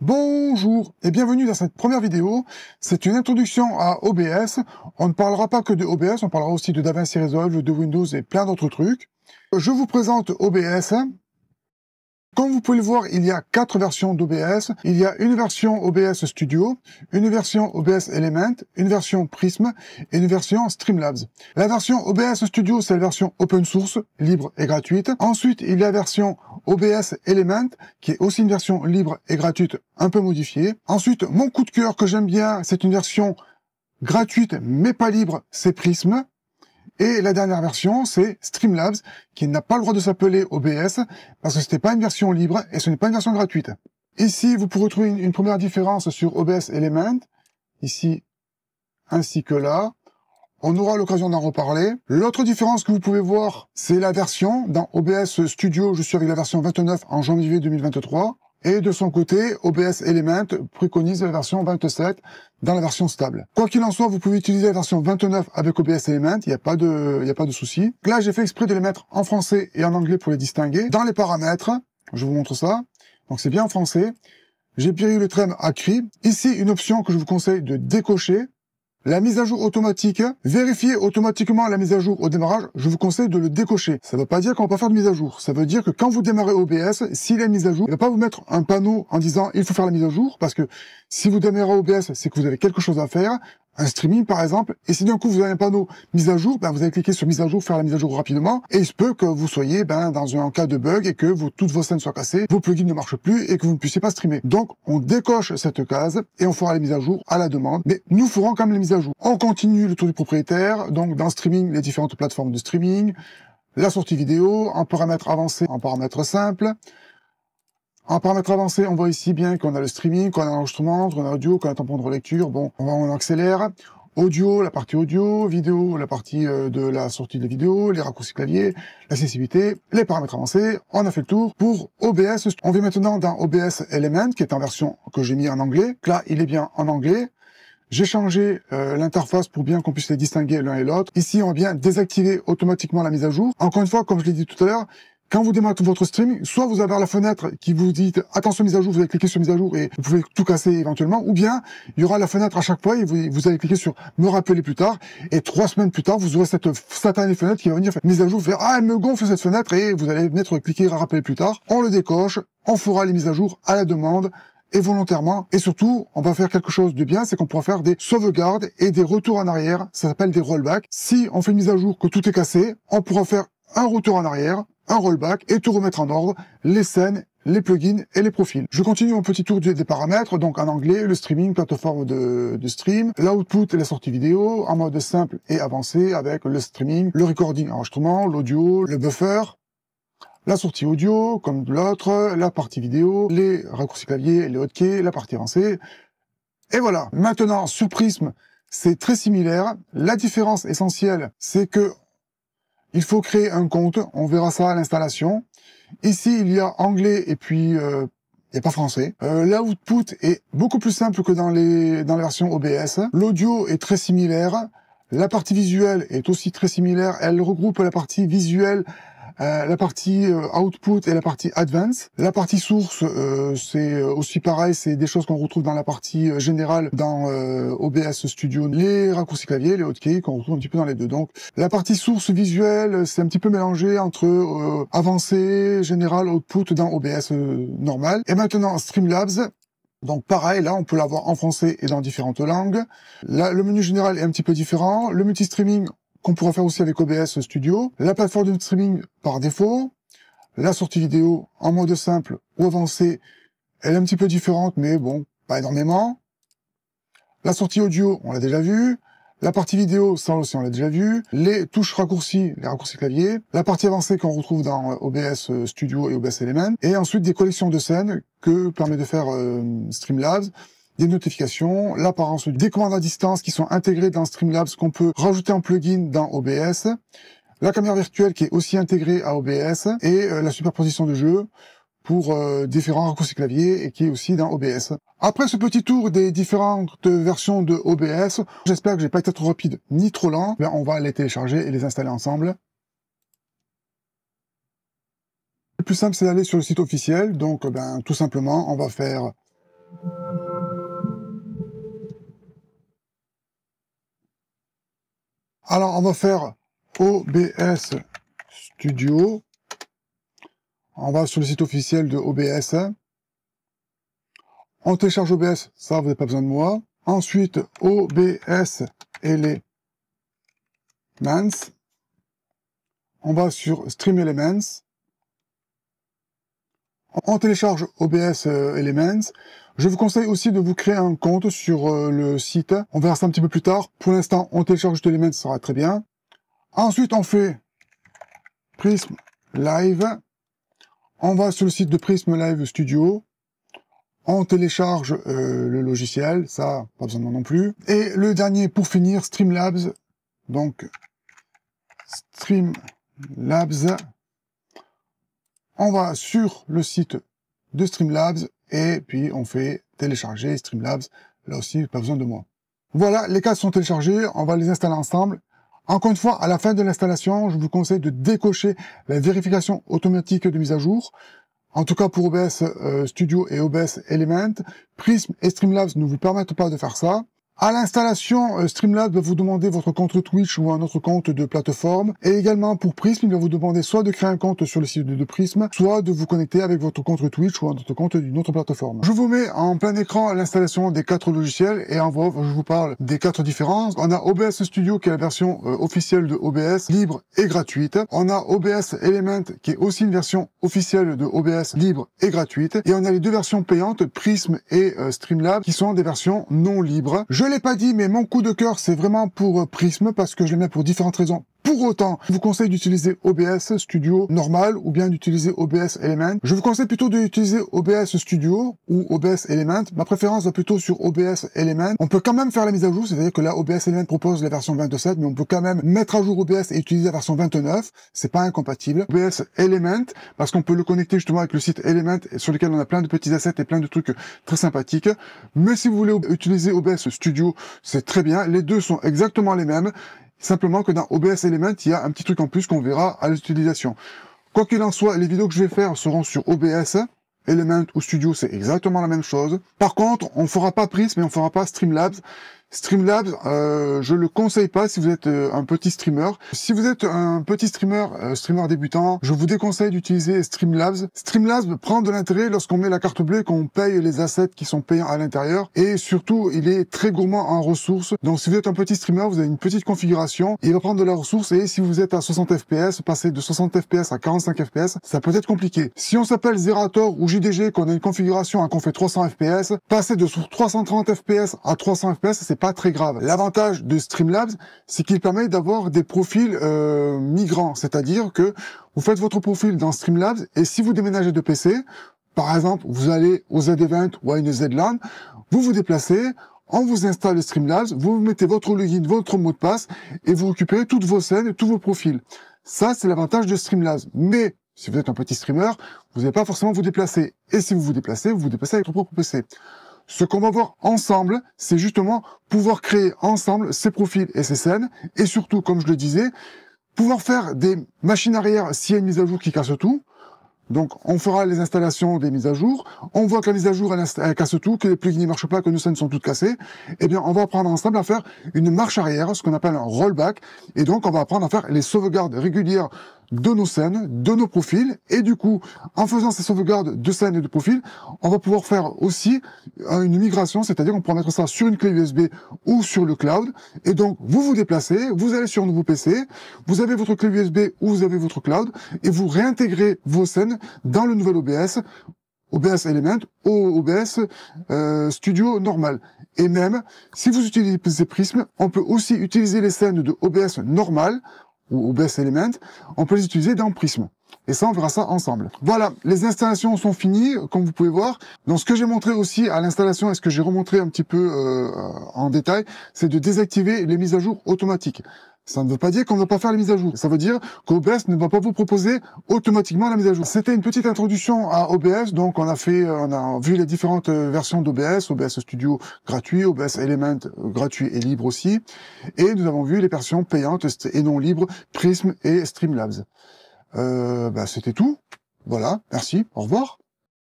Bonjour et bienvenue dans cette première vidéo. C'est une introduction à OBS. On ne parlera pas que de OBS, on parlera aussi de DaVinci Resolve, de Windows et plein d'autres trucs. Je vous présente OBS. Comme vous pouvez le voir, il y a 4 versions d'OBS. Il y a une version OBS Studio, une version OBS Element, une version Prism et une version Streamlabs. La version OBS Studio, c'est la version open source, libre et gratuite. Ensuite, il y a la version OBS Element, qui est aussi une version libre et gratuite, un peu modifiée. Ensuite, mon coup de cœur que j'aime bien, c'est une version gratuite mais pas libre, c'est Prism. Et la dernière version, c'est Streamlabs, qui n'a pas le droit de s'appeler OBS, parce que ce n'est pas une version libre et ce n'est pas une version gratuite. Ici, vous pourrez trouver une première différence sur OBS Element, ici ainsi que là. On aura l'occasion d'en reparler. L'autre différence que vous pouvez voir, c'est la version. Dans OBS Studio, je suis avec la version 29 en janvier 2023. Et de son côté, OBS Element préconise la version 27 dans la version stable. Quoi qu'il en soit, vous pouvez utiliser la version 29 avec OBS Element, il n'y a pas de souci. Là, j'ai fait exprès de les mettre en français et en anglais pour les distinguer. Dans les paramètres, je vous montre ça. Donc c'est bien en français. J'ai pris le trim à cri. Ici, une option que je vous conseille de décocher. La mise à jour automatique, vérifier automatiquement la mise à jour au démarrage, je vous conseille de le décocher. Ça ne veut pas dire qu'on va pas faire de mise à jour. Ça veut dire que quand vous démarrez OBS, s'il est mise à jour, il ne va pas vous mettre un panneau en disant il faut faire la mise à jour, parce que si vous démarrez OBS, c'est que vous avez quelque chose à faire, un streaming par exemple, et si d'un coup vous avez un panneau mise à jour, vous allez cliquer sur mise à jour, faire la mise à jour rapidement, et il se peut que vous soyez dans un cas de bug et que toutes vos scènes soient cassées, vos plugins ne marchent plus et que vous ne puissiez pas streamer. Donc on décoche cette case et on fera les mises à jour à la demande, mais nous ferons quand même les mises à jour. On continue le tour du propriétaire, donc dans streaming, les différentes plateformes de streaming, la sortie vidéo, en paramètres avancés, en paramètres simples. En paramètres avancés, on voit ici bien qu'on a le streaming, qu'on a l'enregistrement, qu'on a l'audio, qu'on a le tampon de relecture. Bon, on accélère. Audio, la partie audio, vidéo, la partie de la sortie de vidéo, les raccourcis clavier, l'accessibilité, les paramètres avancés. On a fait le tour pour OBS. On vient maintenant dans OBS Element, qui est en version que j'ai mis en anglais. Là, il est bien en anglais. J'ai changé l'interface pour bien qu'on puisse les distinguer l'un et l'autre. Ici, on va bien désactiver automatiquement la mise à jour. Encore une fois, comme je l'ai dit tout à l'heure, quand vous démarrez votre stream, soit vous avez la fenêtre qui vous dit attention mise à jour, vous allez cliquer sur mise à jour et vous pouvez tout casser éventuellement, ou bien il y aura la fenêtre à chaque fois et vous allez cliquer sur me rappeler plus tard, et 3 semaines plus tard, vous aurez cette satanée fenêtre qui va venir faire mise à jour, faire ah elle me gonfle cette fenêtre, et vous allez venir cliquer à rappeler plus tard. On le décoche, on fera les mises à jour à la demande et volontairement, et surtout on va faire quelque chose de bien, c'est qu'on pourra faire des sauvegardes et des retours en arrière, ça s'appelle des rollbacks. Si on fait une mise à jour que tout est cassé, on pourra faire un retour en arrière, un rollback et tout remettre en ordre, les scènes, les plugins et les profils. Je continue mon petit tour des paramètres, donc en anglais, le streaming, plateforme de stream, l'output et la sortie vidéo, en mode simple et avancé avec le streaming, le recording, enregistrement, l'audio, le buffer, la sortie audio, comme l'autre, la partie vidéo, les raccourcis clavier, les hotkeys, la partie avancée. Et voilà. Maintenant, sur Prism, c'est très similaire. La différence essentielle, c'est que il faut créer un compte, on verra ça à l'installation. Ici, il y a anglais et puis il n'y a pas français. L'output est beaucoup plus simple que dans la version OBS. L'audio est très similaire. La partie visuelle est aussi très similaire. Elle regroupe la partie visuelle, la partie output et la partie advance. La partie source, c'est aussi pareil, c'est des choses qu'on retrouve dans la partie générale dans OBS Studio. Les raccourcis clavier, les hotkeys qu'on retrouve un petit peu dans les deux. Donc la partie source visuelle, c'est un petit peu mélangé entre avancé, général, output dans OBS normal. Et maintenant Streamlabs. Donc pareil, là on peut l'avoir en français et dans différentes langues. Là, le menu général est un petit peu différent. Le multi-streaming, qu'on pourra faire aussi avec OBS Studio, la plateforme de streaming par défaut, la sortie vidéo en mode simple ou avancé, elle est un petit peu différente, mais bon, pas énormément. La sortie audio, on l'a déjà vu. La partie vidéo, ça aussi on l'a déjà vu. Les touches raccourcis, les raccourcis clavier. La partie avancée qu'on retrouve dans OBS Studio et OBS Element. Et ensuite des collections de scènes que permet de faire Streamlabs. Des notifications, l'apparence des commandes à distance qui sont intégrées dans Streamlabs, qu'on peut rajouter en plugin dans OBS, la caméra virtuelle qui est aussi intégrée à OBS, et la superposition de jeu pour différents raccourcis clavier et qui est aussi dans OBS. Après ce petit tour des différentes versions de OBS, j'espère que j'ai pas été trop rapide ni trop lent, mais on va les télécharger et les installer ensemble. Le plus simple, c'est d'aller sur le site officiel, donc tout simplement, on va faire Alors, on va faire OBS Studio. On va sur le site officiel de OBS. On télécharge OBS, ça, vous n'avez pas besoin de moi. Ensuite, OBS Elements. On va sur Stream Elements. On télécharge OBS Elements. Je vous conseille aussi de vous créer un compte sur le site. On verra ça un petit peu plus tard. Pour l'instant, on télécharge Elements, ça sera très bien. Ensuite, on fait Prism Live. On va sur le site de Prism Live Studio. On télécharge le logiciel, ça, pas besoin de moi non plus. Et le dernier, pour finir, Streamlabs. Donc, Streamlabs. On va sur le site de Streamlabs et puis on fait télécharger Streamlabs. Là aussi, pas besoin de moi. Voilà, les cas sont téléchargés. On va les installer ensemble. Encore une fois, à la fin de l'installation, je vous conseille de décocher la vérification automatique de mise à jour. En tout cas pour OBS Studio et OBS Element. Prism et Streamlabs ne vous permettent pas de faire ça. À l'installation, Streamlabs va vous demander votre compte Twitch ou un autre compte de plateforme. Et également pour Prism, il va vous demander soit de créer un compte sur le site de Prism, soit de vous connecter avec votre compte Twitch ou un autre compte d'une autre plateforme. Je vous mets en plein écran l'installation des 4 logiciels et en voix, je vous parle des 4 différences. On a OBS Studio qui est la version officielle de OBS, libre et gratuite. On a OBS Element qui est aussi une version officielle de OBS, libre et gratuite. Et on a les deux versions payantes, Prism et Streamlabs, qui sont des versions non libres. Je l'ai pas dit, mais mon coup de cœur, c'est vraiment pour Prism, parce que je l'aime pour différentes raisons. Pour autant, je vous conseille d'utiliser OBS Studio normal ou bien d'utiliser OBS Element. Je vous conseille plutôt d'utiliser OBS Studio ou OBS Element. Ma préférence va plutôt sur OBS Element. On peut quand même faire la mise à jour, c'est-à-dire que là, OBS Element propose la version 27, mais on peut quand même mettre à jour OBS et utiliser la version 29. C'est pas incompatible. OBS Element, parce qu'on peut le connecter justement avec le site Element, sur lequel on a plein de petits assets et plein de trucs très sympathiques. Mais si vous voulez utiliser OBS Studio, c'est très bien. Les deux sont exactement les mêmes. Simplement que dans OBS Element, il y a un petit truc en plus qu'on verra à l'utilisation. Quoi qu'il en soit, les vidéos que je vais faire seront sur OBS, Element ou Studio, c'est exactement la même chose. Par contre, on fera pas Prism, mais on fera pas Streamlabs. Streamlabs, je le conseille pas si vous êtes un petit streamer. Si vous êtes un petit streamer, streamer débutant, je vous déconseille d'utiliser Streamlabs. Streamlabs prend de l'intérêt lorsqu'on met la carte bleue et qu'on paye les assets qui sont payants à l'intérieur. Et surtout, il est très gourmand en ressources. Donc si vous êtes un petit streamer, vous avez une petite configuration, il va prendre de la ressource et si vous êtes à 60 fps, passer de 60 fps à 45 fps, ça peut être compliqué. Si on s'appelle Zerator ou JDG, qu'on a une configuration qu'on fait 300 fps, passer de 330 fps à 300 fps, c'est pas très grave. L'avantage de Streamlabs, c'est qu'il permet d'avoir des profils migrants, c'est-à-dire que vous faites votre profil dans Streamlabs et si vous déménagez de PC, par exemple, vous allez au Z-Event ou à une Z-LAN, vous vous déplacez, on vous installe Streamlabs, vous mettez votre login, votre mot de passe et vous récupérez toutes vos scènes et tous vos profils. Ça, c'est l'avantage de Streamlabs. Mais si vous êtes un petit streamer, vous n'allez pas forcément vous déplacer. Et si vous vous déplacez avec votre propre PC. Ce qu'on va voir ensemble, c'est justement pouvoir créer ensemble ces profils et ces scènes, et surtout, comme je le disais, pouvoir faire des machines arrière s'il y a une mise à jour qui casse tout. Donc, on fera les installations des mises à jour. On voit que la mise à jour, elle casse tout, que les plugins ne marchent pas, que nos scènes sont toutes cassées. Eh bien, on va apprendre ensemble à faire une marche arrière, ce qu'on appelle un rollback. Et donc, on va apprendre à faire les sauvegardes régulières de nos scènes, de nos profils. Et du coup, en faisant ces sauvegardes de scènes et de profils, on va pouvoir faire aussi une migration, c'est-à-dire on pourra mettre ça sur une clé USB ou sur le cloud. Et donc, vous vous déplacez, vous allez sur un nouveau PC, vous avez votre clé USB ou vous avez votre cloud, et vous réintégrez vos scènes dans le nouvel OBS, OBS Element ou OBS Studio normal. Et même, si vous utilisez Prism, on peut aussi utiliser les scènes de OBS normal, ou OBS Element, on peut les utiliser dans Prism. Et ça, on verra ça ensemble. Voilà, les installations sont finies, comme vous pouvez voir. Donc, ce que j'ai montré aussi à l'installation, et ce que j'ai remontré un petit peu en détail, c'est de désactiver les mises à jour automatiques. Ça ne veut pas dire qu'on ne va pas faire les mises à jour. Ça veut dire qu'OBS ne va pas vous proposer automatiquement la mise à jour. C'était une petite introduction à OBS. Donc, on a vu les différentes versions d'OBS, OBS Studio gratuit, OBS Element gratuit et libre aussi. Et nous avons vu les versions payantes et non libres, Prism et Streamlabs. C'était tout. Voilà. Merci. Au revoir.